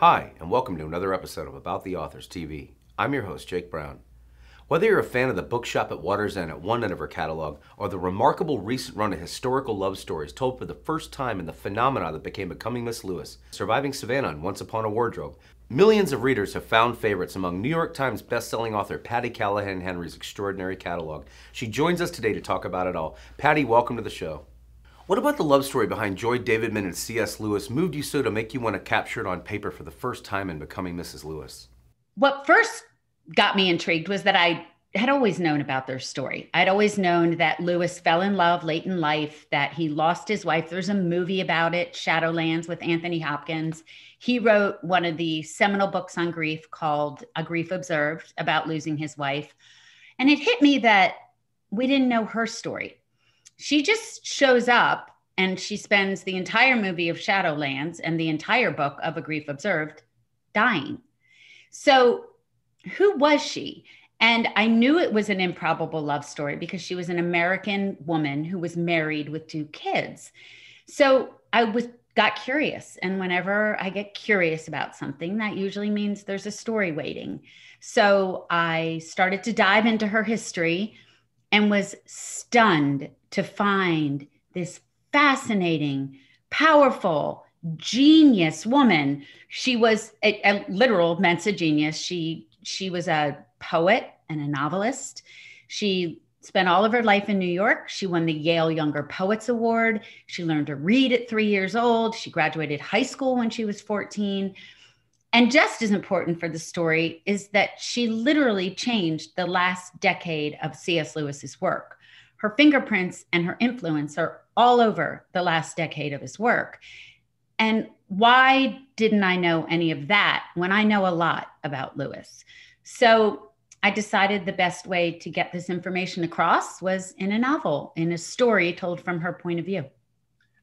Hi, and welcome to another episode of About the Authors TV. I'm your host, Jake Brown. Whether you're a fan of the bookshop at Water's End at one end of her catalog, or the remarkable recent run of historical love stories told for the first time in the phenomena that became Becoming Miss Lewis, Surviving Savannah, and Once Upon a Wardrobe, millions of readers have found favorites among New York Times bestselling author Patti Callahan Henry's extraordinary catalog. She joins us today to talk about it all. Patti, welcome to the show. What about the love story behind Joy Davidman and C.S. Lewis moved you so to make you want to capture it on paper for the first time in Becoming Mrs. Lewis? What first got me intrigued was that I had always known about their story. I'd always known that Lewis fell in love late in life, that he lost his wife. There's a movie about it, Shadowlands, with Anthony Hopkins. He wrote one of the seminal books on grief called A Grief Observed, about losing his wife. And it hit me that we didn't know her story. She just shows up and she spends the entire movie of Shadowlands and the entire book of A Grief Observed dying. So who was she? And I knew it was an improbable love story because she was an American woman who was married with 2 kids. So I got curious. And whenever I get curious about something, that usually means there's a story waiting. So I started to dive into her history and was stunned to find this fascinating, powerful, genius woman. She was a literal Mensa genius. She was a poet and a novelist. She spent all of her life in New York. She won the Yale Younger Poets Award. She learned to read at 3 years old. She graduated high school when she was 14. And just as important for the story is that she literally changed the last decade of C.S. Lewis's work. Her fingerprints and her influence are all over the last decade of his work. And why didn't I know any of that when I know a lot about Lewis? So I decided the best way to get this information across was in a novel, in a story told from her point of view.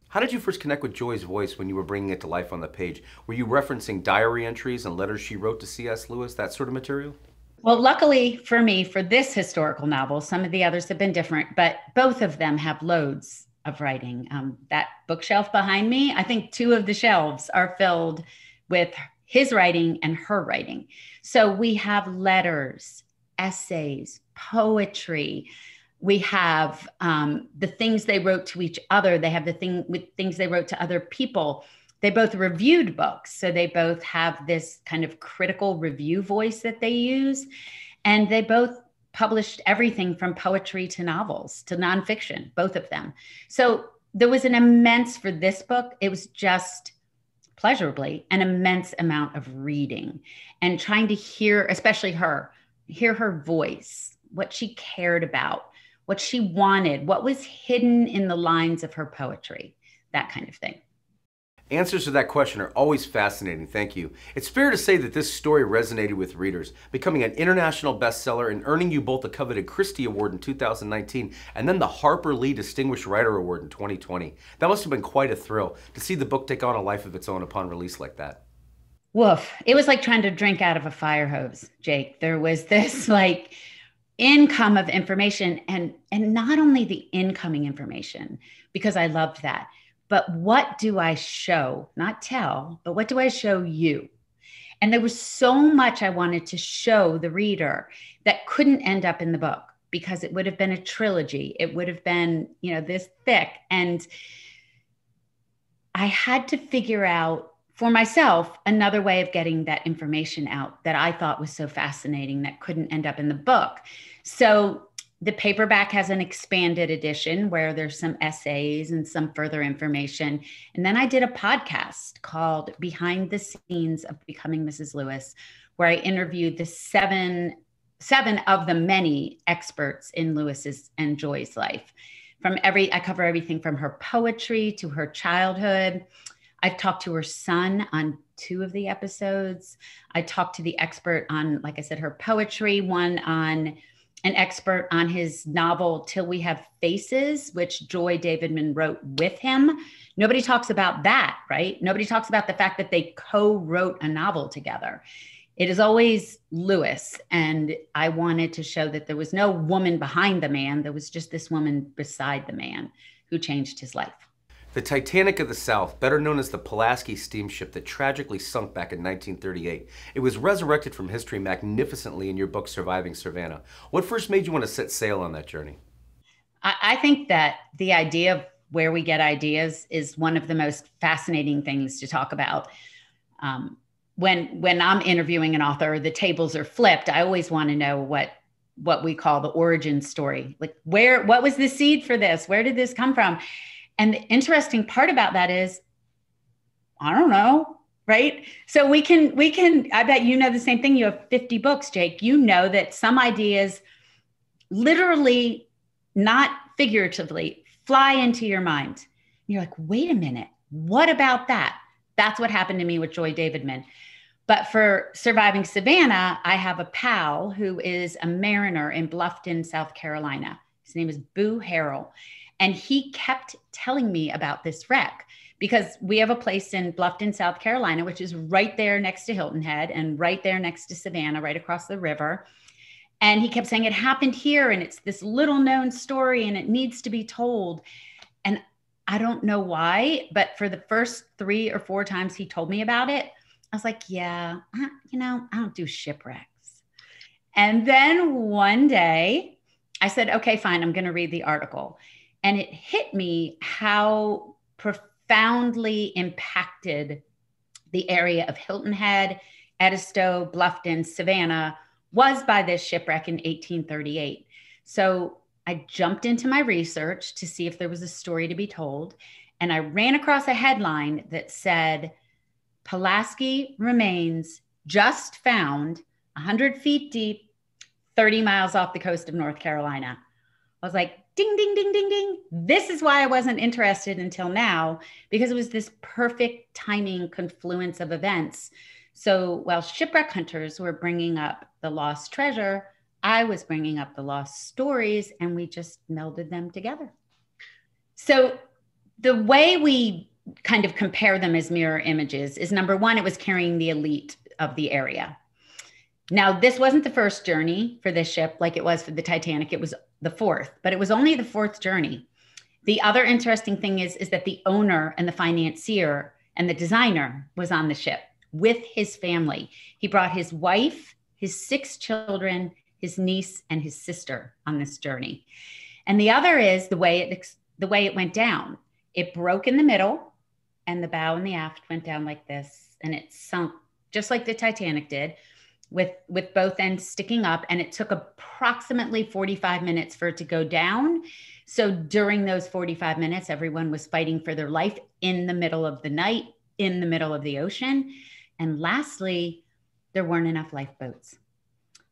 How did you first connect with Joy's voice when you were bringing it to life on the page? Were you referencing diary entries and letters she wrote to C.S. Lewis, that sort of material? Well, luckily for me, for this historical novel, some of the others have been different, but both of them have loads of writing. That bookshelf behind me, I think 2 of the shelves are filled with his writing and her writing. So we have letters, essays, poetry. We have the things they wrote to each other. They have things they wrote to other people. They both reviewed books. So they both have this kind of critical review voice that they use. And they both published everything from poetry to novels to nonfiction, both of them. So there was an immense, for this book, it was just pleasurably an immense amount of reading and trying to hear, especially hear her voice, what she cared about, what she wanted, what was hidden in the lines of her poetry, that kind of thing. Answers to that question are always fascinating, thank you. It's fair to say that this story resonated with readers, becoming an international bestseller and earning you both the coveted Christie Award in 2019 and then the Harper Lee Distinguished Writer Award in 2020. That must have been quite a thrill to see the book take on a life of its own upon release like that. Woof. It was like trying to drink out of a fire hose, Jake. There was this income of information and not only the incoming information, because I loved that, but what do I show, not tell, but what do I show you? And there was so much I wanted to show the reader that couldn't end up in the book because it would have been a trilogy. It would have been, this thick. And I had to figure out for myself another way of getting that information out that I thought was so fascinating that couldn't end up in the book. So the paperback has an expanded edition where there's some essays and some further information. And then I did a podcast called Behind the Scenes of Becoming Mrs. Lewis, where I interviewed the seven of the many experts in Lewis's and Joy's life. I cover everything from her poetry to her childhood. I've talked to her son on 2 of the episodes. I talked to the expert on, like I said, her poetry, one on an expert on his novel, Till We Have Faces, which Joy Davidman wrote with him. Nobody talks about that, right? Nobody talks about the fact that they co-wrote a novel together. It is always Lewis. And I wanted to show that there was no woman behind the man. There was just this woman beside the man who changed his life. The Titanic of the South, better known as the Pulaski steamship that tragically sunk back in 1938, it was resurrected from history magnificently in your book, Surviving Savannah. What first made you want to set sail on that journey? I think that the idea of where we get ideas is one of the most fascinating things to talk about. When I'm interviewing an author, the tables are flipped. I always want to know what we call the origin story. Like what was the seed for this? Where did this come from? And the interesting part about that is, I don't know, right? So we can, I bet you know the same thing. You have 50 books, Jake. You know that some ideas literally, not figuratively, fly into your mind. And you're like, wait a minute, what about that? That's what happened to me with Joy Davidman. But for Surviving Savannah, I have a pal who is a mariner in Bluffton, South Carolina. His name is Boo Harrell. And he kept telling me about this wreck because we have a place in Bluffton, South Carolina, which is right there next to Hilton Head and right there next to Savannah, right across the river. And he kept saying it happened here and it's this little known story and it needs to be told. And I don't know why, but for the first 3 or 4 times he told me about it, I was like, yeah, I don't do shipwrecks. And then one day I said, okay, fine, I'm going to read the article. And it hit me how profoundly impacted the area of Hilton Head, Edisto, Bluffton, Savannah was by this shipwreck in 1838. So I jumped into my research to see if there was a story to be told. And I ran across a headline that said, Pulaski remains just found 100 feet deep, 30 miles off the coast of North Carolina. I was like, ding, ding, ding, ding, ding. This is why I wasn't interested until now, because it was this perfect timing confluence of events. So while shipwreck hunters were bringing up the lost treasure, I was bringing up the lost stories, and we just melded them together. So the way we kind of compare them as mirror images is, number one, it was carrying the elite of the area. Now, this wasn't the first journey for this ship like it was for the Titanic. It was the fourth, but it was only the fourth journey. The other interesting thing is that the owner and the financier and the designer was on the ship with his family. He brought his wife, his 6 children, his niece, and his sister on this journey. And the other is the way it went down. It broke in the middle, and the bow and the aft went down like this, and it sunk just like the Titanic did, with both ends sticking up. And it took approximately 45 minutes for it to go down. So during those 45 minutes, everyone was fighting for their life in the middle of the night, in the middle of the ocean. And lastly, there weren't enough lifeboats.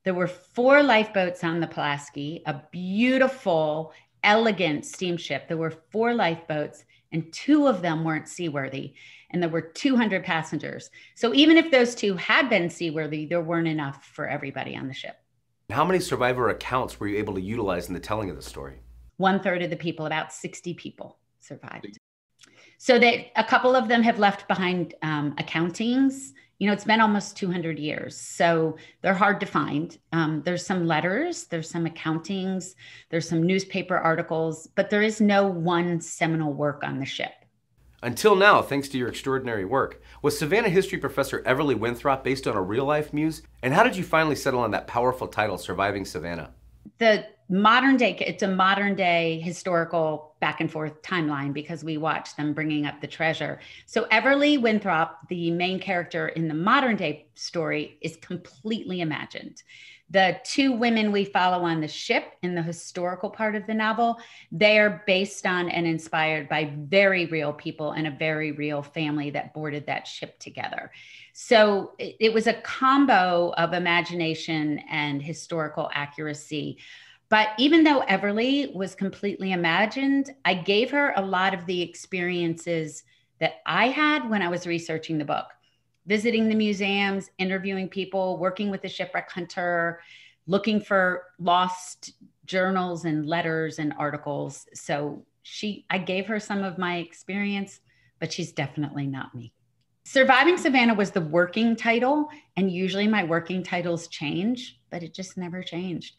There were 4 lifeboats on the Pulaski, a beautiful, elegant steamship. There were 4 lifeboats, and 2 of them weren't seaworthy. And there were 200 passengers. So even if those 2 had been seaworthy, there weren't enough for everybody on the ship. How many survivor accounts were you able to utilize in the telling of the story? 1/3 of the people, about 60 people, survived. So that a couple of them have left behind accountings. It's been almost 200 years, so they're hard to find. There's some letters, there's some accountings, there's some newspaper articles, but there is no one seminal work on the ship. Until now, thanks to your extraordinary work, was Savannah history professor Everly Winthrop based on a real-life muse? And how did you finally settle on that powerful title, Surviving Savannah? It's a modern day historical back and forth timeline because we watch them bringing up the treasure. So Everly Winthrop, the main character in the modern day story, is completely imagined. The 2 women we follow on the ship in the historical part of the novel, they are based on and inspired by very real people and a very real family that boarded that ship together. So it was a combo of imagination and historical accuracy. But even though Everly was completely imagined, I gave her a lot of the experiences that I had when I was researching the book. Visiting the museums, interviewing people, working with the shipwreck hunter, looking for lost journals and letters and articles. So I gave her some of my experience, but she's definitely not me. Surviving Savannah was the working title, and usually my working titles change, but it just never changed.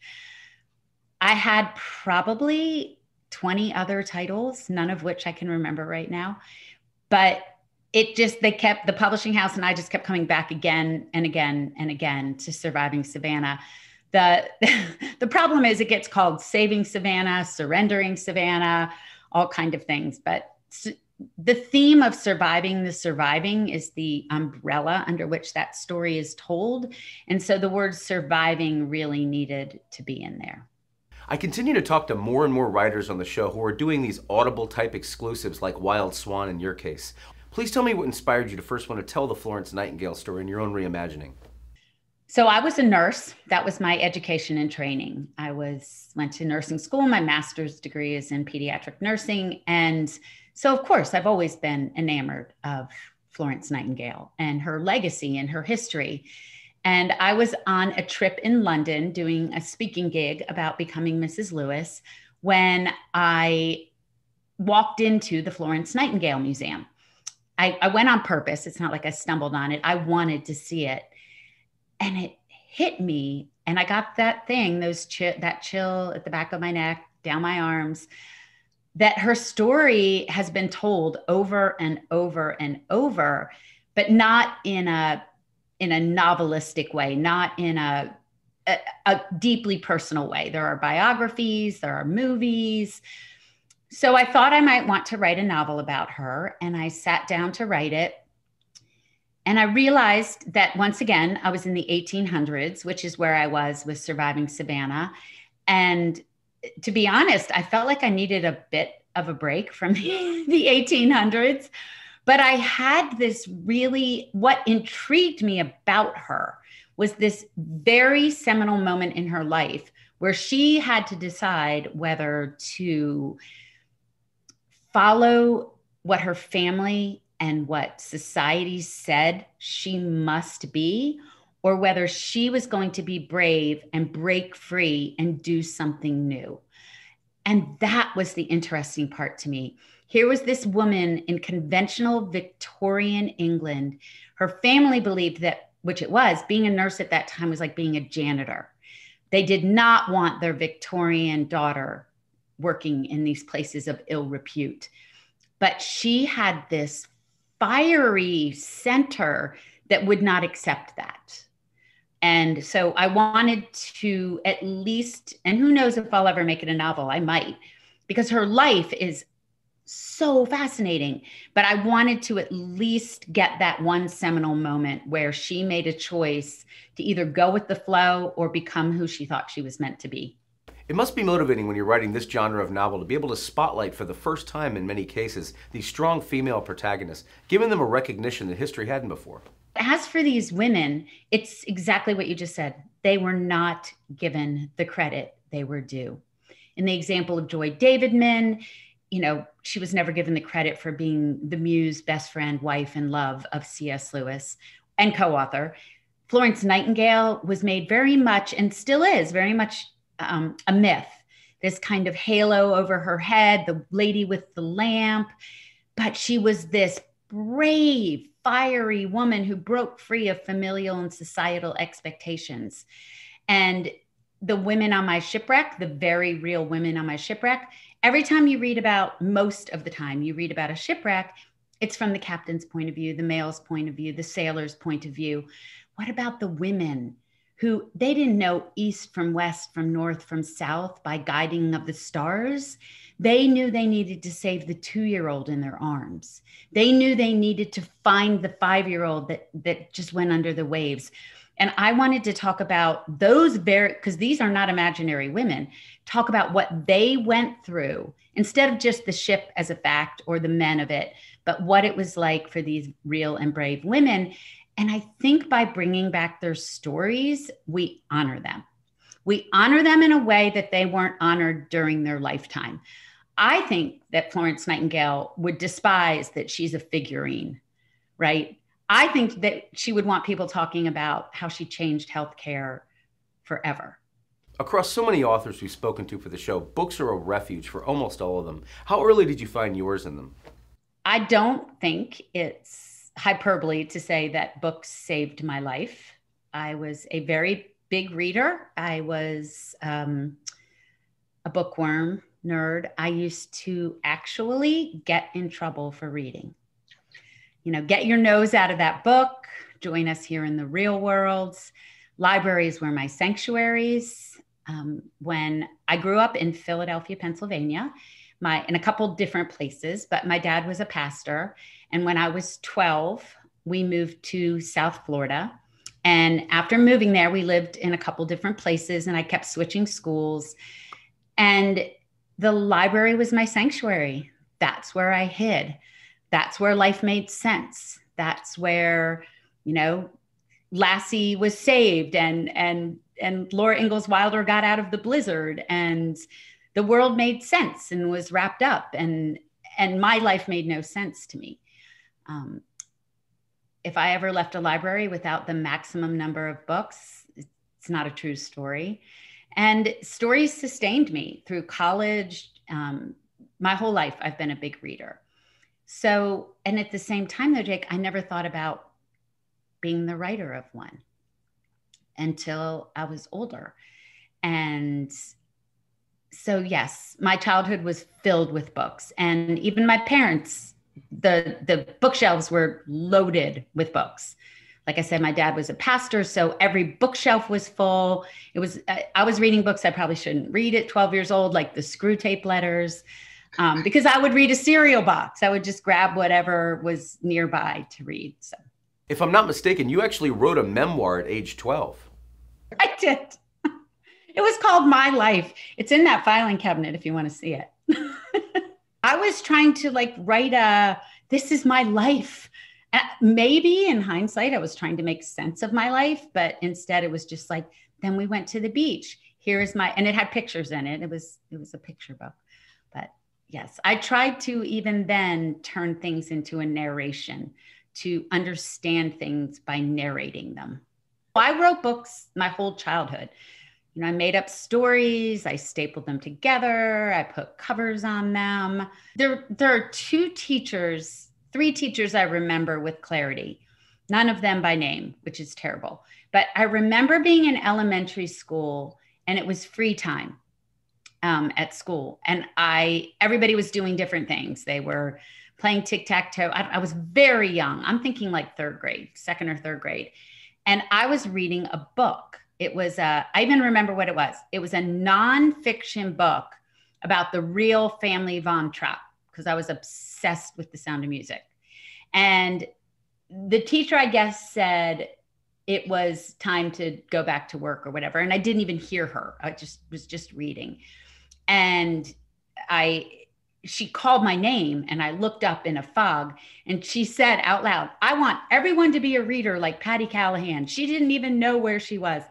I had probably 20 other titles, none of which I can remember right now. But the publishing house and I just kept coming back again and again and again to Surviving Savannah. The, the problem is it gets called Saving Savannah, Surrendering Savannah, all kind of things. But the theme of surviving the surviving is the umbrella under which that story is told. And so the word surviving really needed to be in there. I continue to talk to more and more writers on the show who are doing these Audible type exclusives like Wild Swan in your case. Please tell me what inspired you to first want to tell the Florence Nightingale story in your own reimagining. So I was a nurse. That was my education and training. Went to nursing school. My master's degree is in pediatric nursing. And so, of course, I've always been enamored of Florence Nightingale and her legacy and her history. And I was on a trip in London doing a speaking gig about becoming Mrs. Lewis when I walked into the Florence Nightingale Museum. I went on purpose. It's not like I stumbled on it. I wanted to see it. And it hit me. And I got that thing, that chill at the back of my neck, down my arms, that her story has been told over and over and over, but not in a novelistic way, not in a deeply personal way. There are biographies, there are movies. So I thought I might want to write a novel about her, and I sat down to write it. And I realized that once again, I was in the 1800s, which is where I was with Surviving Savannah. And to be honest, I felt like I needed a bit of a break from the 1800s. But I had what intrigued me about her was this very seminal moment in her life where she had to decide whether to follow what her family and what society said she must be, or whether she was going to be brave and break free and do something new. And that was the interesting part to me. Here was this woman in conventional Victorian England. Her family believed that, which it was, being a nurse at that time was like being a janitor. They did not want their Victorian daughter working in these places of ill repute. But she had this fiery center that would not accept that. And so I wanted to at least, and who knows if I'll ever make it a novel, I might, because her life is so fascinating. But I wanted to at least get that one seminal moment where she made a choice to either go with the flow or become who she thought she was meant to be. It must be motivating when you're writing this genre of novel to be able to spotlight for the first time in many cases these strong female protagonists, giving them a recognition that history hadn't before. As for these women, it's exactly what you just said. They were not given the credit they were due. In the example of Joy Davidman, she was never given the credit for being the muse, best friend, wife, and love of C.S. Lewis and co-author. Florence Nightingale was made very much, and still is very much, a myth. This kind of halo over her head, the lady with the lamp. But she was this brave, fiery woman who broke free of familial and societal expectations. And the women on my shipwreck, the very real women on my shipwreck, every time you read about, most of the time you read about a shipwreck, it's from the captain's point of view, the male's point of view, the sailor's point of view. What about the women who they didn't know east from west, from north, from south by guiding of the stars? They knew they needed to save the 2-year-old in their arms. They knew they needed to find the 5-year-old that just went under the waves. And I wanted to talk about those because these are not imaginary women, talk about what they went through instead of just the ship as a fact or the men of it, but what it was like for these real and brave women. And I think by bringing back their stories, we honor them. We honor them in a way that they weren't honored during their lifetime. I think that Florence Nightingale would despise that she's a figurine, right? I think that she would want people talking about how she changed healthcare forever. Across so many authors we've spoken to for the show, books are a refuge for almost all of them. How early did you find yours in them? I don't think it's hyperbole to say that books saved my life. I was a very big reader. I was a bookworm nerd, I used to actually get in trouble for reading. You know, get your nose out of that book, join us here in the real world. Libraries were my sanctuaries. When I grew up in Philadelphia, Pennsylvania, in a couple different places, but my dad was a pastor. And when I was 12, we moved to South Florida. And after moving there, we lived in a couple different places and I kept switching schools. And the library was my sanctuary. That's where I hid. That's where life made sense. That's where, you know, Lassie was saved and Laura Ingalls Wilder got out of the blizzard and the world made sense and was wrapped up and my life made no sense to me. If I ever left a library without the maximum number of books, it's not a true story. And stories sustained me through college. My whole life, I've been a big reader. So, and at the same time though, Jake, I never thought about being the writer of one until I was older. And so, yes, my childhood was filled with books. And even my parents, the bookshelves were loaded with books. Like I said, my dad was a pastor, so every bookshelf was full. I was reading books I probably shouldn't read at 12 years old, like the Screw Tape Letters, because I would read a cereal box. I would just grab whatever was nearby to read. So, if I'm not mistaken, you actually wrote a memoir at age 12. I did. It was called My Life. It's in that filing cabinet if you want to see it. I was trying to write this is my life. Maybe in hindsight, I was trying to make sense of my life, but instead it was just then we went to the beach. And it had pictures in it. It was a picture book. But yes, I tried to even then turn things into a narration, to understand things by narrating them. I wrote books my whole childhood. You know, I made up stories, I stapled them together, I put covers on them. There are three teachers I remember with clarity, none of them by name, which is terrible. But I remember being in elementary school and it was free time at school. And everybody was doing different things. They were playing tic-tac-toe. I was very young. I'm thinking third grade, second or third grade. And I was reading a book. It was I even remember what it was. It was a nonfiction book about the real family Von Trapp, because I was obsessed with The Sound of Music. And the teacher, I guess, said it was time to go back to work or whatever. And I didn't even hear her. I was just reading. And she called my name and I looked up in a fog and she said out loud, "I want everyone to be a reader like Patti Callahan." She didn't even know where she was.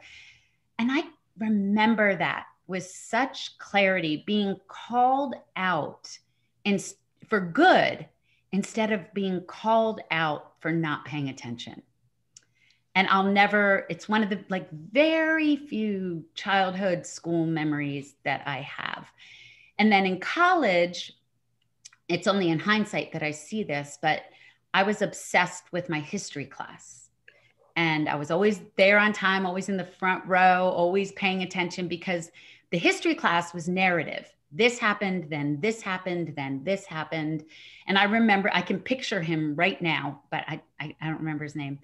And I remember that with such clarity, being called out for good instead of being called out for not paying attention. And it's one of the very few childhood school memories that I have. And then in college, it's only in hindsight that I see this, but I was obsessed with my history class. And I was always there on time, always in the front row, always paying attention because the history class was narrative. This happened, then this happened, then this happened. And I remember, I can picture him right now, but I don't remember his name.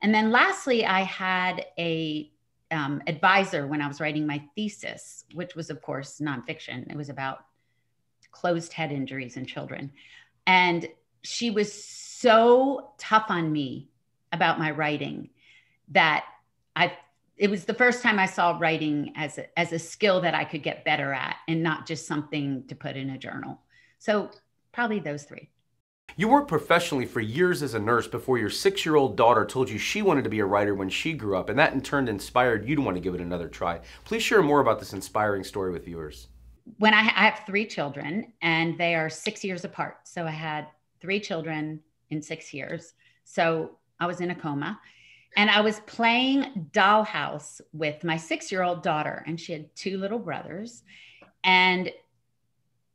And then lastly, I had a advisor when I was writing my thesis, which was, of course, nonfiction. It was about closed head injuries in children. And she was so tough on me about my writing that it was the first time I saw writing as a skill that I could get better at and not just something to put in a journal. So probably those three. You worked professionally for years as a nurse before your 6-year-old daughter told you she wanted to be a writer when she grew up, and that in turn inspired you to want to give it another try. Please share more about this inspiring story with viewers. When I have 3 children and they are 6 years apart. So I had 3 children in 6 years. So I was in a coma and I was playing dollhouse with my 6-year-old daughter and she had 2 little brothers. And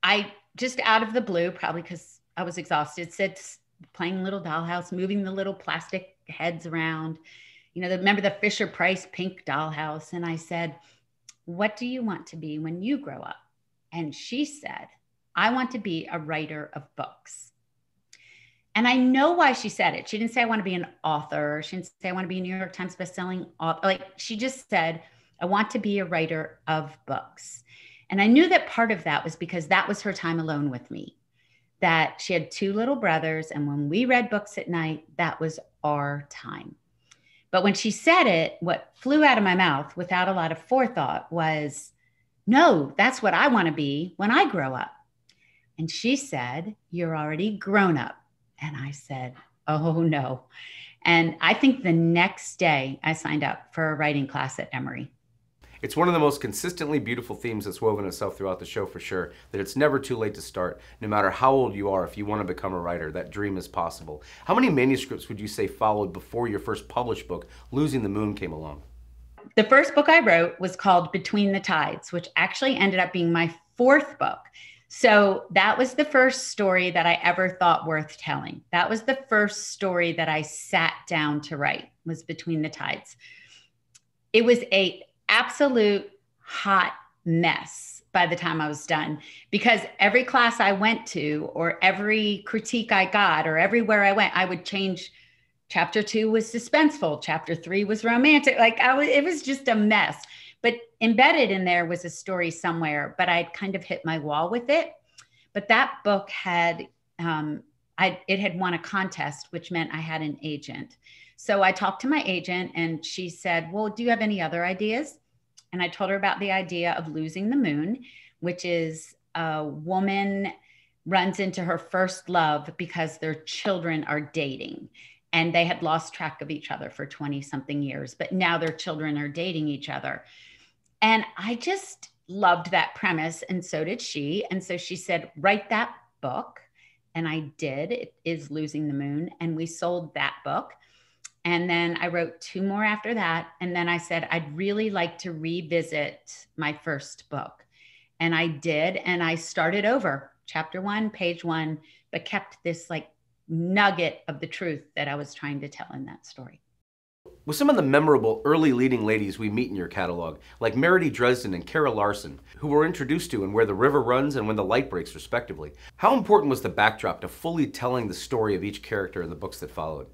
I just out of the blue, probably because I was exhausted, said, playing little dollhouse, moving the little plastic heads around, remember the Fisher-Price pink dollhouse. And I said, "What do you want to be when you grow up?" And she said, I want to be a writer of books. And I know why she said it. She didn't say, I want to be an author. She didn't say, I want to be a New York Times bestselling author. Like, she just said, I want to be a writer of books. And I knew that part of that was because that was her time alone with me, that she had two little brothers. And when we read books at night, that was our time. But when she said it, what flew out of my mouth without a lot of forethought was, no, that's what I want to be when I grow up. And she said, you're already grown up. And I said, oh, no. And I think the next day I signed up for a writing class at Emory. It's one of the most consistently beautiful themes that's woven itself throughout the show for sure, that it's never too late to start. No matter how old you are, if you want to become a writer, that dream is possible. How many manuscripts would you say followed before your first published book, Losing the Moon, came along? The first book I wrote was called Between the Tides, which actually ended up being my fourth book. So that was the first story that I ever thought worth telling. That was the first story that I sat down to write, was Between the Tides. It was an absolute hot mess by the time I was done, because every class I went to or every critique I got or everywhere I went, I would change. Chapter 2 was suspenseful. Chapter 3 was romantic. Like, it was just a mess. But embedded in there was a story somewhere, but I'd kind of hit my wall with it. But that book had, it had won a contest, which meant I had an agent. So I talked to my agent and she said, well, do you have any other ideas? And I told her about the idea of Losing the Moon, which is a woman runs into her first love because their children are dating. And they had lost track of each other for 20 something years, but now their children are dating each other. And I just loved that premise. And so did she. And so she said, write that book. And I did. It is Losing the Moon. And we sold that book. And then I wrote 2 more after that. And then I said, I'd really like to revisit my first book. And I did. And I started over, chapter 1, page 1, but kept this like nugget of the truth that I was trying to tell in that story. With some of the memorable early leading ladies we meet in your catalog, like Meredith Dresden and Kara Larson, who were introduced to in Where the River Runs and When the Light Breaks, respectively, how important was the backdrop to fully telling the story of each character in the books that followed?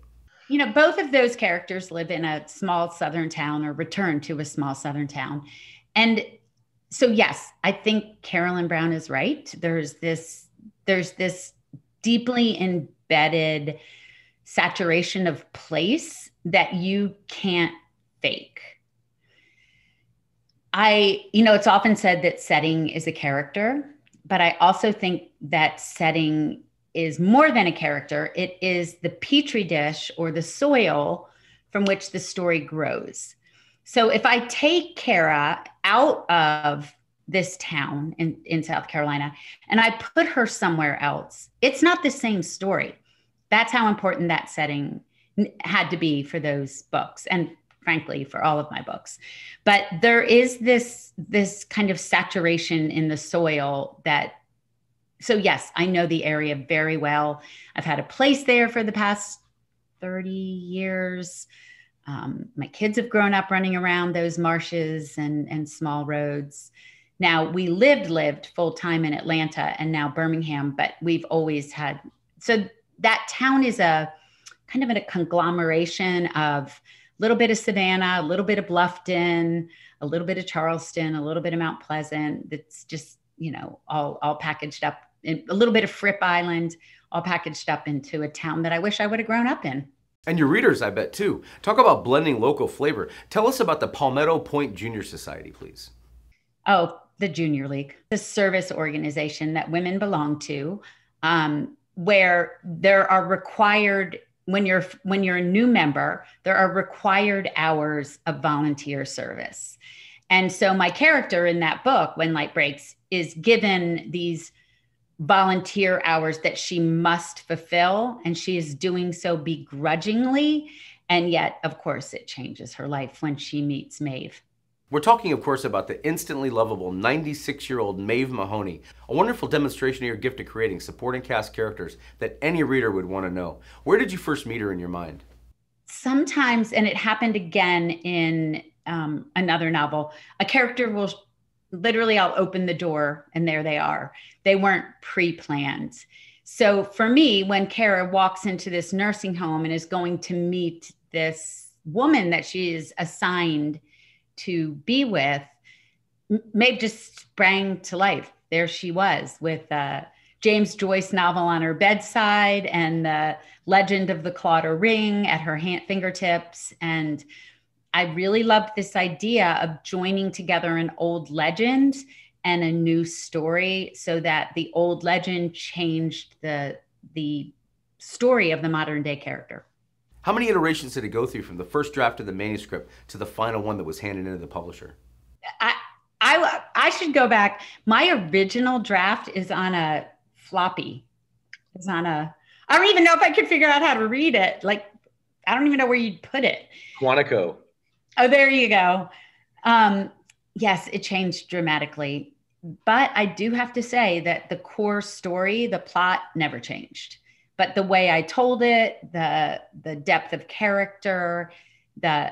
You know, both of those characters live in a small southern town or return to a small southern town. And so, yes, I think Carolyn Brown is right. There's this deeply embedded saturation of place that you can't fake. It's often said that setting is a character, but I also think that setting is more than a character. It is the petri dish or the soil from which the story grows. So if I take Kara out of this town in South Carolina and I put her somewhere else, it's not the same story. That's how important that setting had to be for those books, and frankly, for all of my books. But there is this kind of saturation in the soil that, so yes, I know the area very well. I've had a place there for the past 30 years. My kids have grown up running around those marshes and small roads. Now, we lived full-time in Atlanta and now Birmingham, but we've always had, so that town is a kind of a conglomeration of a little bit of Savannah, a little bit of Bluffton, a little bit of Charleston, a little bit of Mount Pleasant. That's just, all packaged up, in a little bit of Fripp Island, all packaged up into a town that I wish I would have grown up in. And your readers, I bet, too. Talk about blending local flavor. Tell us about the Palmetto Point Junior Society, please. Oh, the Junior League, the service organization that women belong to, where there are required, when you're a new member, there are required hours of volunteer service. And so my character in that book, When Light Breaks, is given these volunteer hours that she must fulfill, and she is doing so begrudgingly. And yet, of course, it changes her life when she meets Maeve. We're talking, of course, about the instantly lovable 96-year-old Maeve Mahoney, a wonderful demonstration of your gift of creating supporting cast characters that any reader would want to know. Where did you first meet her in your mind? Sometimes, and it happened again in another novel, a character will literally I'll open the door and there they are. They weren't pre-planned. So for me, when Kara walks into this nursing home and is going to meet this woman that she is assigned to be with, Maeve just sprang to life. There she was with James Joyce novel on her bedside and the Legend of the Clawder Ring at her fingertips. And I really loved this idea of joining together an old legend and a new story so that the old legend changed the story of the modern day character. How many iterations did it go through from the first draft of the manuscript to the final one that was handed into the publisher? I should go back. My original draft is on a floppy. It's on a, I don't even know if I could figure out how to read it. Like, I don't even know where you'd put it. Quantico. Oh, there you go. Yes, it changed dramatically. But I do have to say that the core story, the plot never changed. But the way I told it, the depth of character, the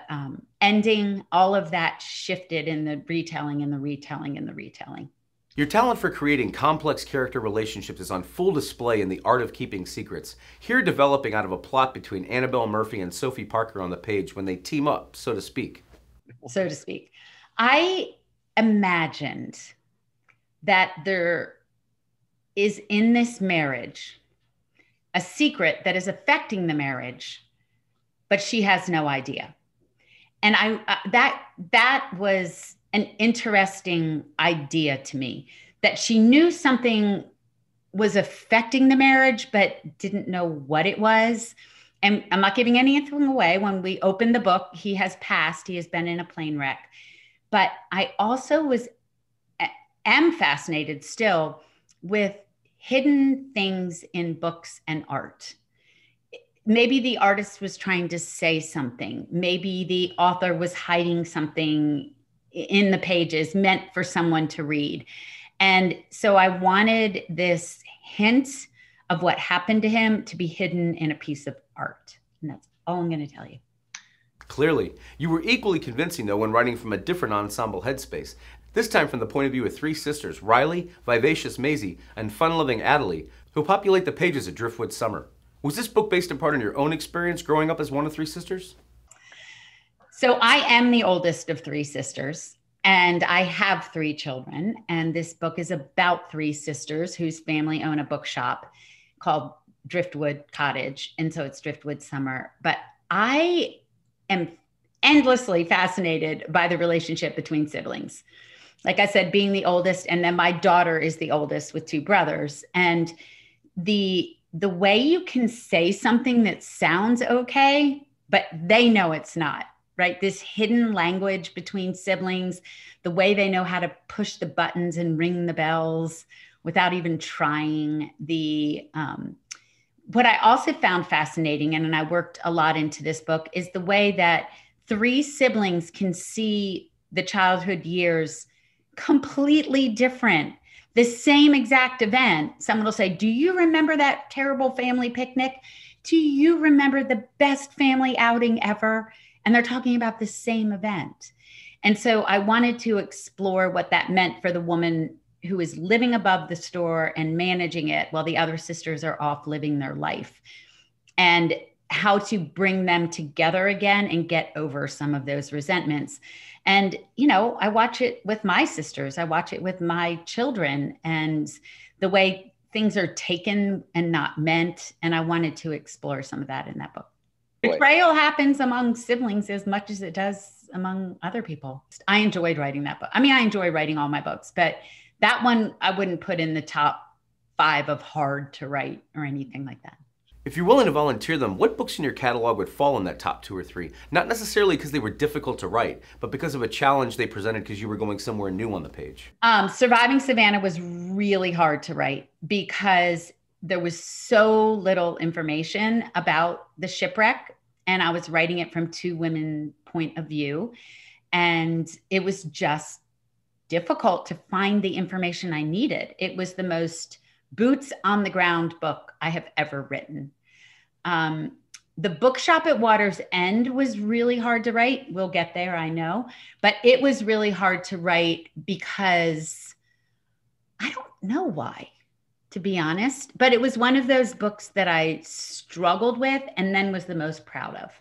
ending, all of that shifted in the retelling and the retelling and the retelling. Your talent for creating complex character relationships is on full display in The Art of Keeping Secrets, here developing out of a plot between Annabelle Murphy and Sophie Parker on the page when they team up, so to speak. So to speak. I imagined that there is in this marriage a secret that is affecting the marriage, but she has no idea. And that was an interesting idea to me, that she knew something was affecting the marriage, but didn't know what it was. And I'm not giving anything away. When we opened the book, he has passed. He has been in a plane wreck. But I also am fascinated still with hidden things in books and art. Maybe the artist was trying to say something. Maybe the author was hiding something in the pages meant for someone to read. And so I wanted this hint of what happened to him to be hidden in a piece of art. And that's all I'm going to tell you. Clearly, you were equally convincing, though, when writing from a different ensemble headspace. This time from the point of view of three sisters, Riley, vivacious Maisie, and fun-loving Adelie, who populate the pages of Driftwood Summer. Was this book based in part on your own experience growing up as one of three sisters? So I am the oldest of three sisters, and I have three children. And this book is about three sisters whose family own a bookshop called Driftwood Cottage. And so it's Driftwood Summer. But I am endlessly fascinated by the relationship between siblings. Like I said, being the oldest, and then my daughter is the oldest with two brothers. And the way you can say something that sounds okay, but they know it's not, right? This hidden language between siblings, the way they know how to push the buttons and ring the bells without even trying. What I also found fascinating, and I worked a lot into this book, is the way that three siblings can see the childhood years completely different. The same exact event. Someone will say, do you remember that terrible family picnic? Do you remember the best family outing ever? And they're talking about the same event. And so I wanted to explore what that meant for the woman who is living above the store and managing it while the other sisters are off living their life, and how to bring them together again and get over some of those resentments. And, you know, I watch it with my sisters. I watch it with my children and the way things are taken and not meant. And I wanted to explore some of that in that book. Betrayal happens among siblings as much as it does among other people. I enjoyed writing that book. I mean, I enjoy writing all my books, but that one I wouldn't put in the top 5 of hard to write or anything like that. If you're willing to volunteer them, what books in your catalog would fall in that top 2 or 3? Not necessarily because they were difficult to write, but because of a challenge they presented because you were going somewhere new on the page. Surviving Savannah was really hard to write because there was so little information about the shipwreck, and I was writing it from 2 women's point of view. And it was just difficult to find the information I needed. It was the most boots on the ground book I have ever written. The bookshop at Water's End was really hard to write. We'll get there, I know. But it was really hard to write because I don't know why, to be honest. But it was one of those books that I struggled with and then was the most proud of.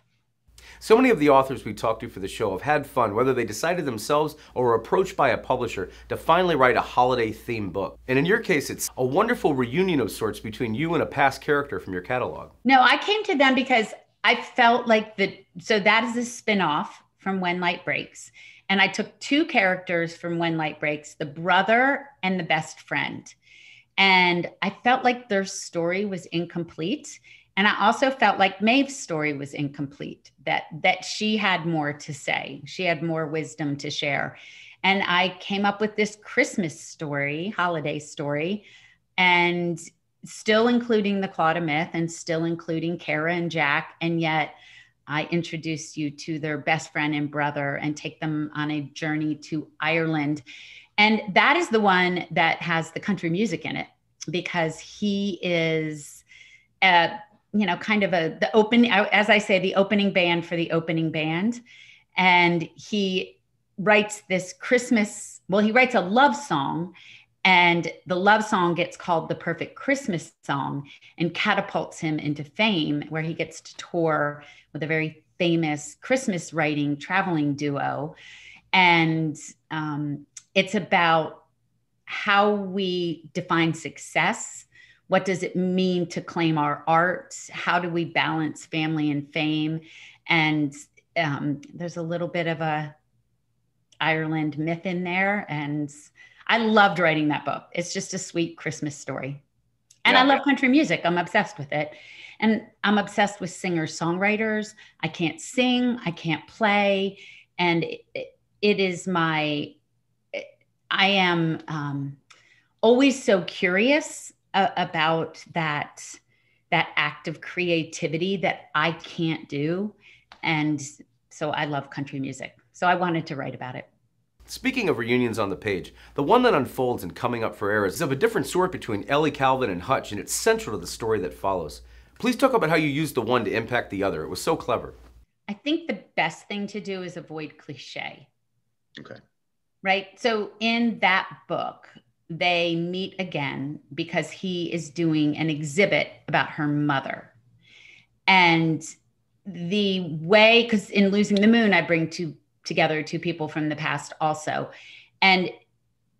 So many of the authors we talked to for the show have had fun, whether they decided themselves or were approached by a publisher to finally write a holiday-themed book. And in your case, it's a wonderful reunion of sorts between you and a past character from your catalog. No, I came to them because I felt like so that is a spin-off from When Light Breaks. And I took two characters from When Light Breaks, the brother and the best friend. And I felt like their story was incomplete. And I also felt like Maeve's story was incomplete, that she had more to say. She had more wisdom to share. And I came up with this Christmas story, holiday story, and still including the Claude myth and still including Kara and Jack. And yet I introduced you to their best friend and brother and take them on a journey to Ireland. And that is the one that has the country music in it, because he is kind of the open, as I say, the opening band for the opening band. And he writes this he writes a love song, and the love song gets called the perfect Christmas song and catapults him into fame, where he gets to tour with a very famous Christmas writing traveling duo. And it's about how we define success. What does it mean to claim our art? How do we balance family and fame? And there's a little bit of a Ireland myth in there. And I loved writing that book. It's just a sweet Christmas story. And I love country music. I'm obsessed with it. And I'm obsessed with singer-songwriters. I can't sing, I can't play. And I am always so curious about that act of creativity that I can't do. And so I love country music. So I wanted to write about it. Speaking of reunions on the page, the one that unfolds in Coming Up for Air is of a different sort between Ellie Calvin and Hutch, and it's central to the story that follows. Please talk about how you used the one to impact the other. It was so clever. I think the best thing to do is avoid cliche. Okay. Right? So in that book, they meet again because he is doing an exhibit about her mother. And the way, because in Losing the Moon, I bring together two people from the past also. And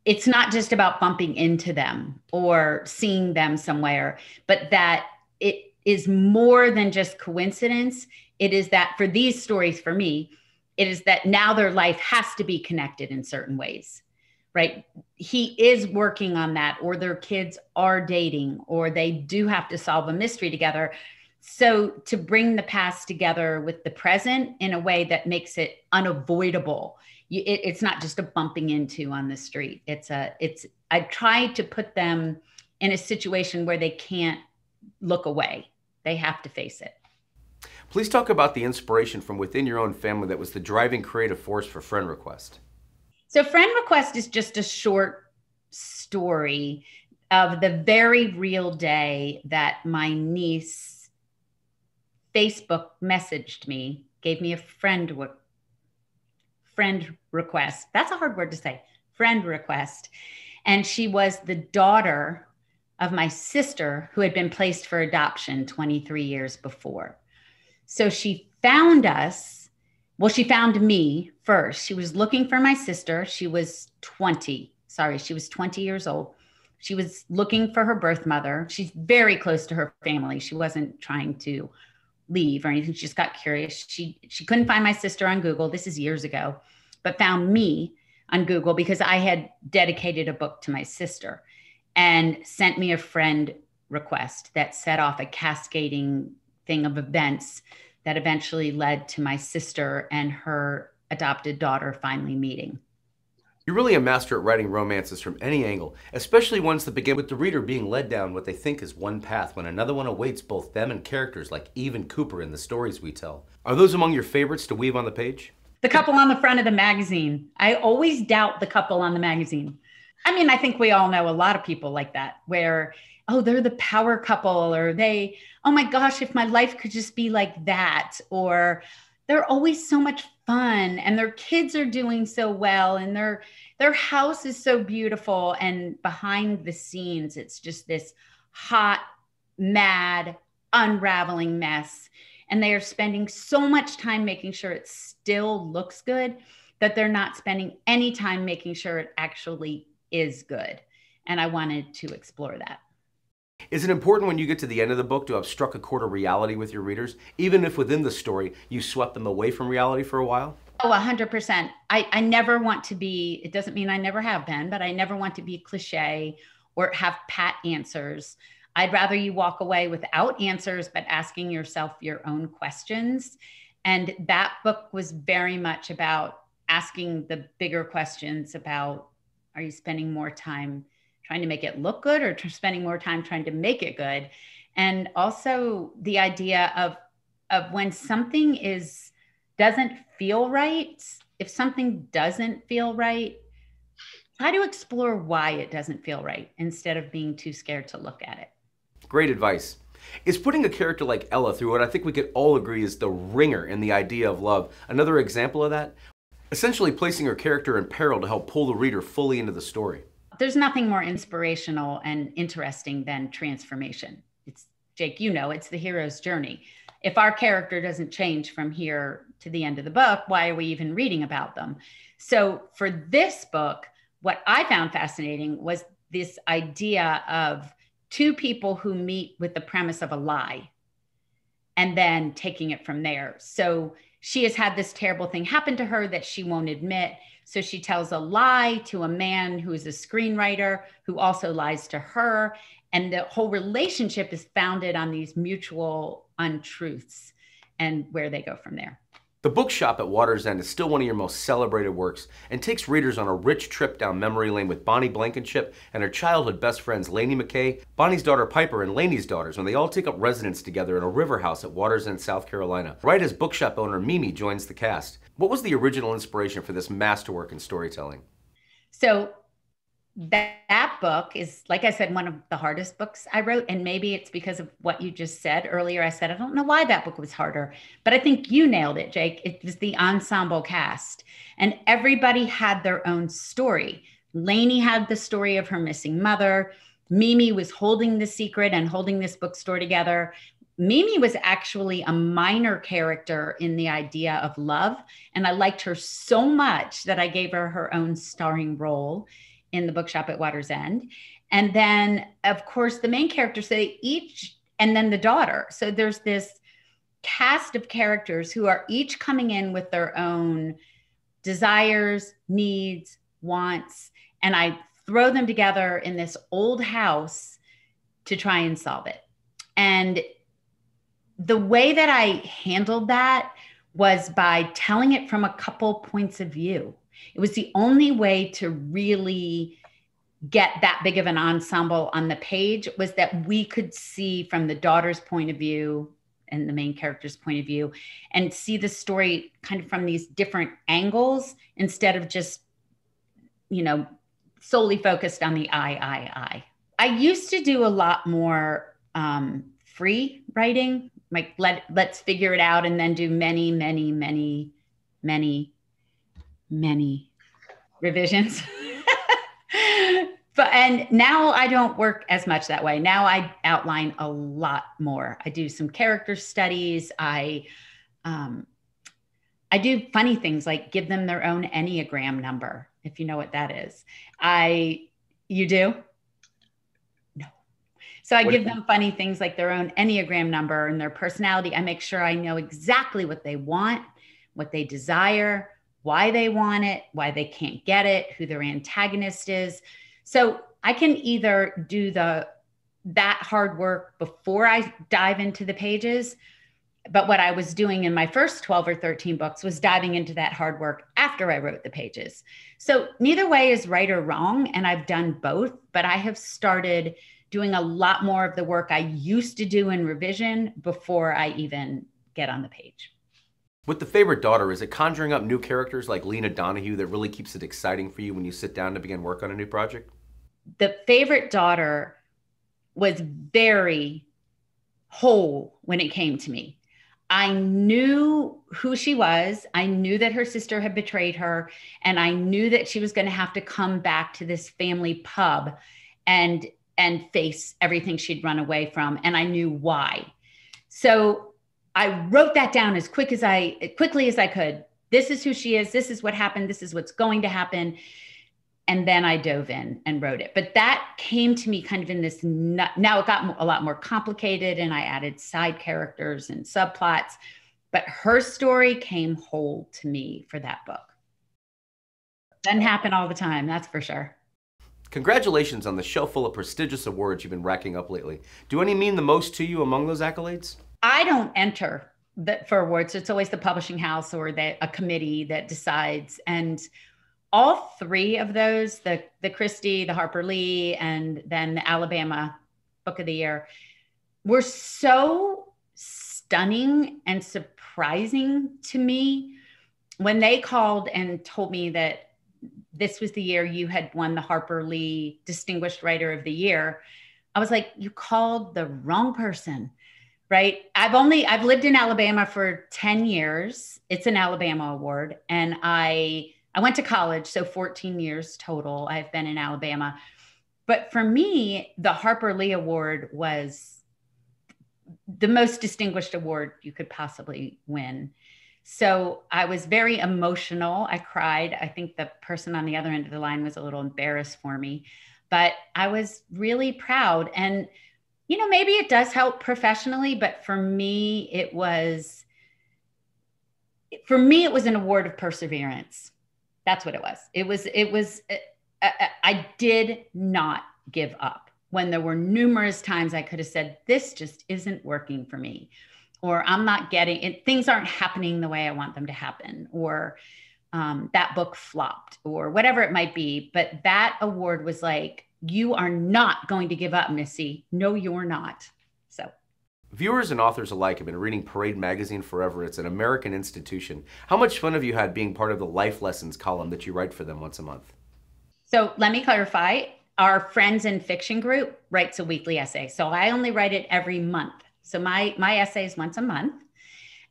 it's not just about bumping into them or seeing them somewhere, but that it is more than just coincidence. It is that for these stories, for me, it is that now their life has to be connected in certain ways, right? He is working on that, or their kids are dating, or they do have to solve a mystery together. So to bring the past together with the present in a way that makes it unavoidable, it's not just a bumping into on the street. I try to put them in a situation where they can't look away. They have to face it. Please talk about the inspiration from within your own family that was the driving creative force for Friend Request. So Friend Request is just a short story of the very real day that my niece Facebook messaged me, gave me a friend request. That's a hard word to say, friend request. And she was the daughter of my sister who had been placed for adoption 23 years before. So she found us. Well, she found me first. She was looking for my sister. She was 20 years old. She was looking for her birth mother. She's very close to her family. She wasn't trying to leave or anything. She just got curious. She couldn't find my sister on Google. This is years ago, but found me on Google because I had dedicated a book to my sister and sent me a friend request that set off a cascading thing of events that eventually led to my sister and her adopted daughter finally meeting. You're really a master at writing romances from any angle, especially ones that begin with the reader being led down what they think is one path when another one awaits both them and characters like Eve and Cooper in the stories we tell. Are those among your favorites to weave on the page? The couple on the front of the magazine. I always doubt the couple on the magazine. I mean, I think we all know a lot of people like that, where oh, they're the power couple, or they, oh my gosh, if my life could just be like that, or they're always so much fun and their kids are doing so well and their house is so beautiful, and behind the scenes it's just this hot, mad, unraveling mess, and they are spending so much time making sure it still looks good that they're not spending any time making sure it actually is good. And I wanted to explore that. Is it important when you get to the end of the book to have struck a chord of reality with your readers, even if within the story you swept them away from reality for a while? Oh, 100%. I never want to be, it doesn't mean I never have been, but I never want to be cliche or have pat answers. I'd rather you walk away without answers, but asking yourself your own questions. And that book was very much about asking the bigger questions about, are you spending more time trying to make it look good, or spending more time trying to make it good? And also the idea of when something doesn't feel right, if something doesn't feel right, try to explore why it doesn't feel right instead of being too scared to look at it. Great advice. Is putting a character like Ella through what I think we could all agree is the ringer in the idea of love another example of that? Essentially placing her character in peril to help pull the reader fully into the story. There's nothing more inspirational and interesting than transformation. It's, Jake, you know, it's the hero's journey. If our character doesn't change from here to the end of the book, why are we even reading about them? So for this book, what I found fascinating was this idea of two people who meet with the premise of a lie and then taking it from there. So she has had this terrible thing happen to her that she won't admit. So she tells a lie to a man who is a screenwriter who also lies to her. And the whole relationship is founded on these mutual untruths and where they go from there. The Bookshop at Water's End is still one of your most celebrated works and takes readers on a rich trip down memory lane with Bonnie Blankenship and her childhood best friends Lainey McKay, Bonnie's daughter Piper, and Lainey's daughters when they all take up residence together in a river house at Water's End, South Carolina, right as bookshop owner Mimi joins the cast. What was the original inspiration for this masterwork in storytelling? So that book is, like I said, one of the hardest books I wrote. And maybe it's because of what you just said earlier. I said, I don't know why that book was harder, but I think you nailed it, Jake. It was the ensemble cast and everybody had their own story. Lainey had the story of her missing mother. Mimi was holding the secret and holding this bookstore together. Mimi was actually a minor character in the idea of love. And I liked her so much that I gave her her own starring role in the Bookshop at Water's End. And then, of course, the main characters, they each, and then the daughter. So there's this cast of characters who are each coming in with their own desires, needs, wants, and I throw them together in this old house to try and solve it. And the way that I handled that was by telling it from a couple points of view. It was the only way to really get that big of an ensemble on the page, was that we could see from the daughter's point of view and the main character's point of view and see the story kind of from these different angles instead of just, you know, solely focused on the I. I used to do a lot more free writing, like let's figure it out and then do many revisions. And now I don't work as much that way. Now I outline a lot more. I do some character studies. I do funny things like give them their own Enneagram number, if you know what that is. You do? No. So I give them funny things like their own Enneagram number and their personality. I make sure I know exactly what they want, what they desire, why they want it, why they can't get it, who their antagonist is. So I can either do that hard work before I dive into the pages, but what I was doing in my first 12 or 13 books was diving into that hard work after I wrote the pages. So neither way is right or wrong, and I've done both, but I have started doing a lot more of the work I used to do in revision before I even get on the page. With the favorite daughter, is it conjuring up new characters like Lena Donahue that really keeps it exciting for you when you sit down to begin work on a new project? The favorite daughter was very whole when it came to me. I knew who she was. I knew that her sister had betrayed her. And I knew that she was going to have to come back to this family pub and face everything she'd run away from. And I knew why. So I wrote that down as quickly as I could. This is who she is. This is what happened. This is what's going to happen. And then I dove in and wrote it. But that came to me kind of in this, now it got a lot more complicated and I added side characters and subplots, but her story came whole to me for that book. Doesn't happen all the time, that's for sure. Congratulations on the shelf full of prestigious awards you've been racking up lately. Do any mean the most to you among those accolades? I don't enter for awards. It's always the publishing house or a committee that decides. And all three of those, the Christie, the Harper Lee, and then the Alabama Book of the Year, were so stunning and surprising to me. When they called and told me that this was the year you had won the Harper Lee Distinguished Writer of the Year, I was like, you called the wrong person, right? I've lived in Alabama for 10 years. It's an Alabama award. And I went to college, so 14 years total I've been in Alabama. But for me, the Harper Lee Award was the most distinguished award you could possibly win. So I was very emotional. I cried. I think the person on the other end of the line was a little embarrassed for me, but I was really proud. And, you know, maybe it does help professionally, but for me, it was an award of perseverance. That's what it was. I did not give up when there were numerous times I could have said, this just isn't working for me, or I'm not getting it. Things aren't happening the way I want them to happen, or that book flopped, or whatever it might be. But that award was like, you are not going to give up, Missy. No, you're not. So. Viewers and authors alike have been reading Parade magazine forever. It's an American institution. How much fun have you had being part of the Life Lessons column that you write for them once a month? So let me clarify. Our Friends in Fiction group writes a weekly essay. So I only write it every month. So my essay is once a month.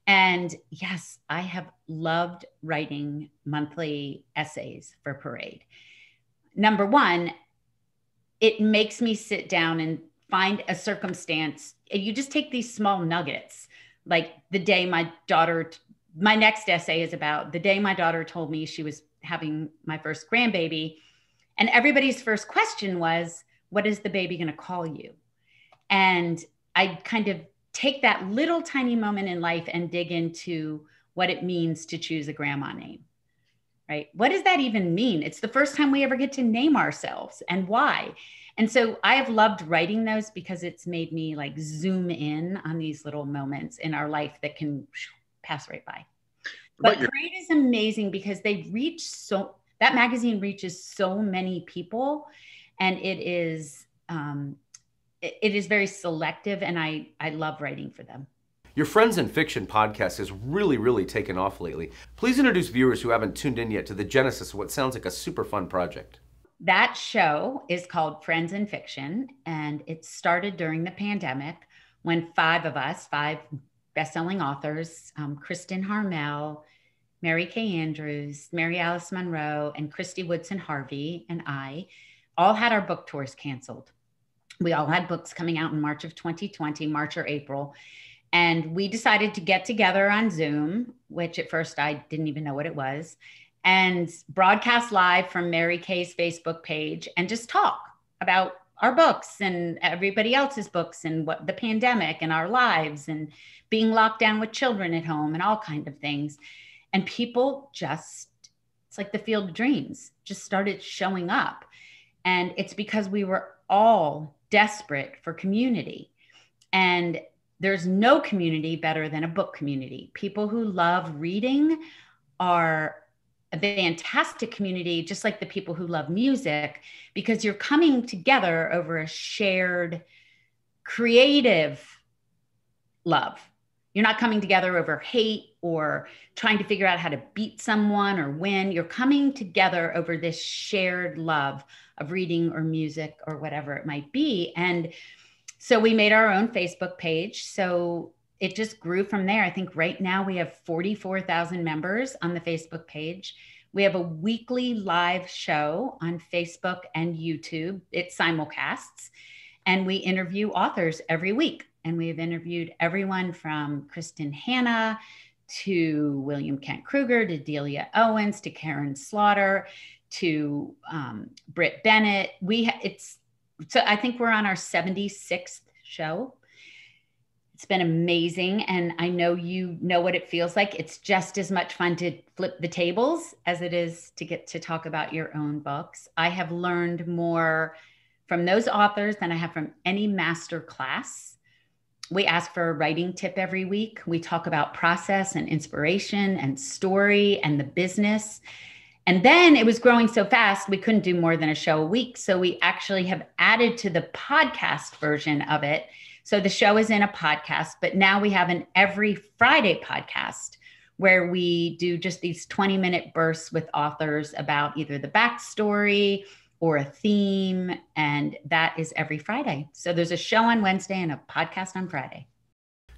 And yes, I have loved writing monthly essays for Parade. Number one, it makes me sit down and find a circumstance. You just take these small nuggets, like the day my next essay is about the day my daughter told me she was having my first grandbaby. And everybody's first question was, what is the baby going to call you? And I kind of take that little tiny moment in life and dig into what it means to choose a grandma name, right? What does that even mean? It's the first time we ever get to name ourselves, and why. And so I have loved writing those because it's made me like zoom in on these little moments in our life that can pass right by. But Parade is amazing because that magazine reaches so many people, and it is very selective, and I love writing for them. Your Friends in Fiction podcast has really taken off lately. Please introduce viewers who haven't tuned in yet to the genesis of what sounds like a super fun project. That show is called Friends in Fiction, and it started during the pandemic when five best-selling authors, Kristen Harmel, Mary Kay Andrews, Mary Alice Monroe, and Christy Woodson Harvey, and I all had our book tours canceled. We all had books coming out in March of 2020, March or April. And we decided to get together on Zoom, which at first I didn't even know what it was, and broadcast live from Mary Kay's Facebook page and just talk about our books and everybody else's books and what the pandemic and our lives and being locked down with children at home and all kinds of things. And people it's like the Field of Dreams, just started showing up. And it's because we were all desperate for community. And there's no community better than a book community. People who love reading are a fantastic community, just like the people who love music, because you're coming together over a shared creative love. You're not coming together over hate or trying to figure out how to beat someone or win. You're coming together over this shared love of reading or music or whatever it might be. And So we made our own Facebook page. So it just grew from there. I think right now we have 44,000 members on the Facebook page. We have a weekly live show on Facebook and YouTube. It simulcasts, and we interview authors every week. And we've interviewed everyone from Kristen Hanna to William Kent Kruger to Delia Owens to Karen Slaughter to Britt Bennett. So I think we're on our 76th show. It's been amazing. And I know you know what it feels like. It's just as much fun to flip the tables as it is to get to talk about your own books. I have learned more from those authors than I have from any master class. We ask for a writing tip every week. We talk about process and inspiration and story and the business. And then it was growing so fast, we couldn't do more than a show a week. So we actually have added to the podcast version of it. So the show is in a podcast, but now we have an every Friday podcast where we do just these 20-minute bursts with authors about either the backstory or a theme. And that is every Friday. So there's a show on Wednesday and a podcast on Friday.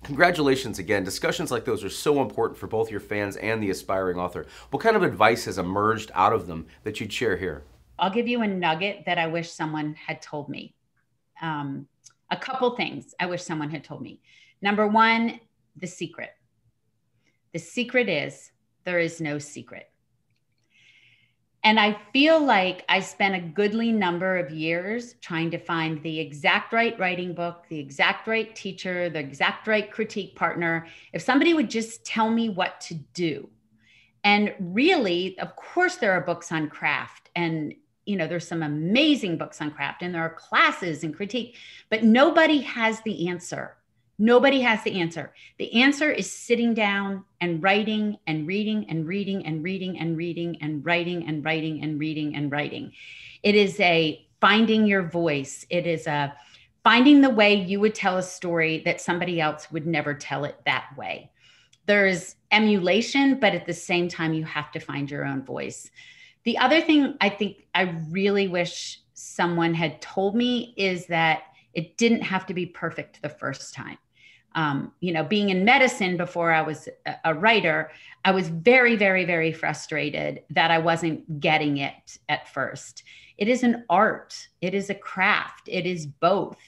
Congratulations again. Discussions like those are so important for both your fans and the aspiring author. What kind of advice has emerged out of them that you'd share here? I'll give you a nugget that I wish someone had told me. A couple things I wish someone had told me. Number one, the secret. The secret is there is no secret. And I feel like I spent a goodly number of years trying to find the exact right writing book, the exact right teacher, the exact right critique partner. If somebody would just tell me what to do. And really, of course, there are books on craft, and there's some amazing books on craft, and there are classes and critique, but nobody has the answer. Nobody has the answer. The answer is sitting down and writing and reading and reading and reading and reading and writing and writing and reading and writing. It is a finding your voice. It is a finding the way you would tell a story that somebody else would never tell it that way. There's emulation, but at the same time, you have to find your own voice. The other thing I think I really wish someone had told me is that it didn't have to be perfect the first time. Being in medicine before I was a writer, I was very, very, very frustrated that I wasn't getting it at first. It is an art. It is a craft. It is both.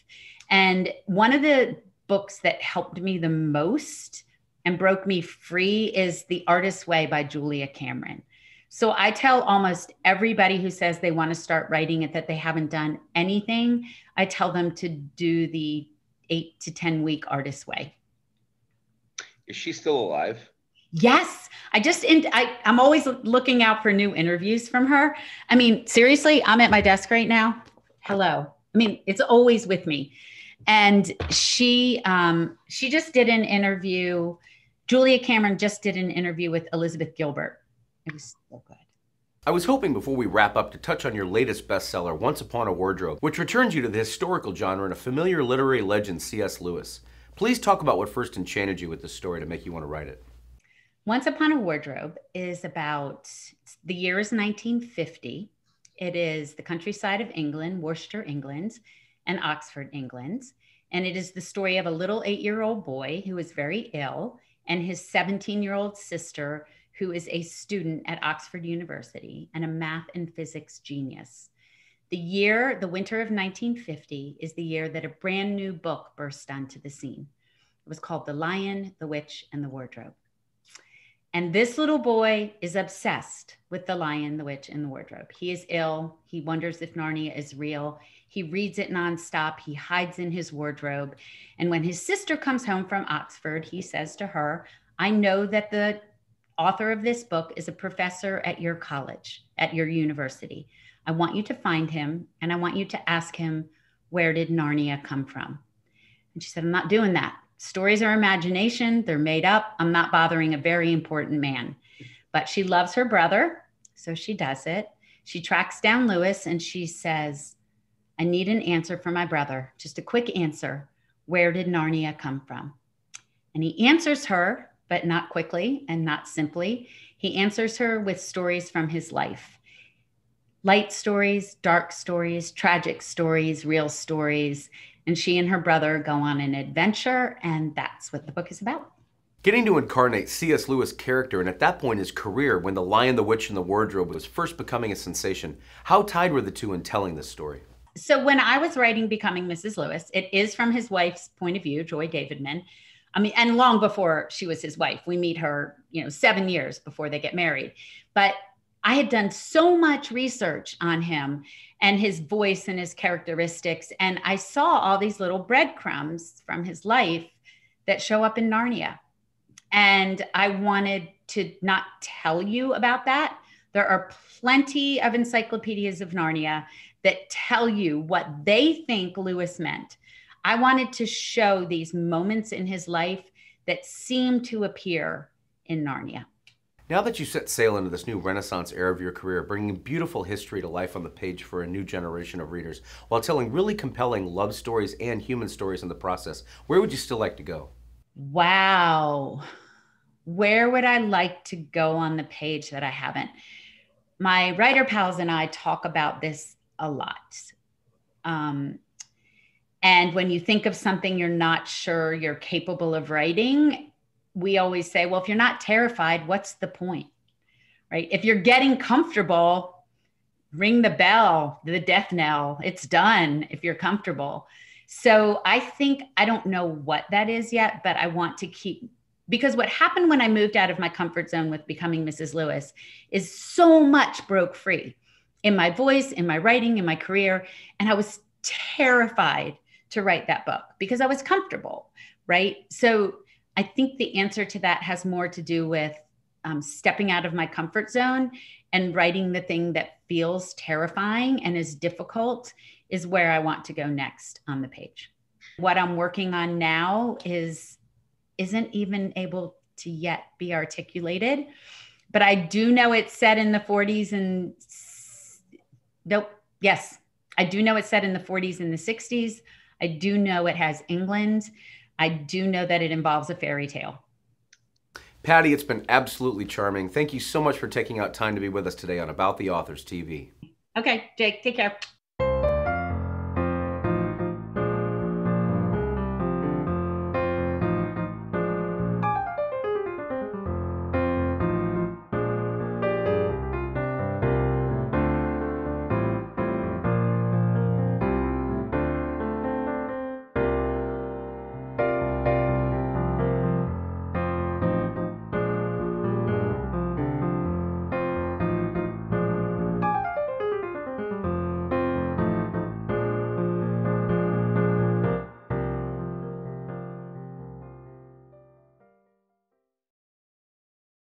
And one of the books that helped me the most and broke me free is The Artist's Way by Julia Cameron. So I tell almost everybody who says they want to start writing it that they haven't done anything, I tell them to do the 8 to 10 week Artist's Way. Is she still alive? Yes. I'm always looking out for new interviews from her. I mean, seriously, I'm at my desk right now. Hello. I mean, it's always with me. And she just did an interview. Julia Cameron just did an interview with Elizabeth Gilbert. It was so good. I was hoping before we wrap up to touch on your latest bestseller, Once Upon a Wardrobe, which returns you to the historical genre and a familiar literary legend, C.S. Lewis. Please talk about what first enchanted you with this story to make you want to write it. Once Upon a Wardrobe is about, the year is 1950. It is the countryside of England, Worcester, England, and Oxford, England. And it is the story of a little 8-year-old boy who is very ill and his 17-year-old sister who is a student at Oxford University and a math and physics genius. The winter of 1950, is the year that a brand new book burst onto the scene. It was called The Lion, the Witch, and the Wardrobe. And this little boy is obsessed with The Lion, the Witch, and the Wardrobe. He is ill. He wonders if Narnia is real. He reads it nonstop. He hides in his wardrobe. And when his sister comes home from Oxford, he says to her, I know that the author of this book is a professor at your college, at your university. I want you to find him, and I want you to ask him, where did Narnia come from? And she said, I'm not doing that. Stories are imagination. They're made up. I'm not bothering a very important man. But she loves her brother, so she does it. She tracks down Lewis, and she says, I need an answer for my brother. Just a quick answer. Where did Narnia come from? And he answers her, but not quickly and not simply. He answers her with stories from his life. Light stories, dark stories, tragic stories, real stories. and she and her brother go on an adventure, and that's what the book is about. Getting to incarnate C.S. Lewis' character, and at that point his career, when The Lion, the Witch, and the Wardrobe was first becoming a sensation, how tied were the two in telling this story? So when I was writing Becoming Mrs. Lewis, it is from his wife's point of view, Joy Davidman. I mean, and long before she was his wife. We meet her, 7 years before they get married. But I had done so much research on him and his voice and his characteristics. And I saw all these little breadcrumbs from his life that show up in Narnia. And I wanted to not tell you about that. There are plenty of encyclopedias of Narnia that tell you what they think Lewis meant. I wanted to show these moments in his life that seem to appear in Narnia. Now that you set sail into this new Renaissance era of your career, bringing beautiful history to life on the page for a new generation of readers, while telling really compelling love stories and human stories in the process, where would you still like to go? Wow. Where would I like to go on the page that I haven't? My writer pals and I talk about this a lot. And when you think of something you're not sure you're capable of writing, we always say, well, if you're not terrified, what's the point, right? If you're getting comfortable, ring the bell, the death knell, it's done if you're comfortable. So I think, I don't know what that is yet, but I want to keep, because what happened when I moved out of my comfort zone with Becoming Mrs. Lewis is so much broke free in my voice, in my writing, in my career. And I was terrified to write that book because I was comfortable, right? So I think the answer to that has more to do with stepping out of my comfort zone and writing the thing that feels terrifying and is difficult is where I want to go next on the page. What I'm working on now isn't even able to yet be articulated, but I do know it's set in the 40s and yes, I do know it's set in the 40s and the 60s. I do know it has England. I do know that it involves a fairy tale. Patti, it's been absolutely charming. Thank you so much for taking out time to be with us today on About the Authors TV. Okay, Jake, take care.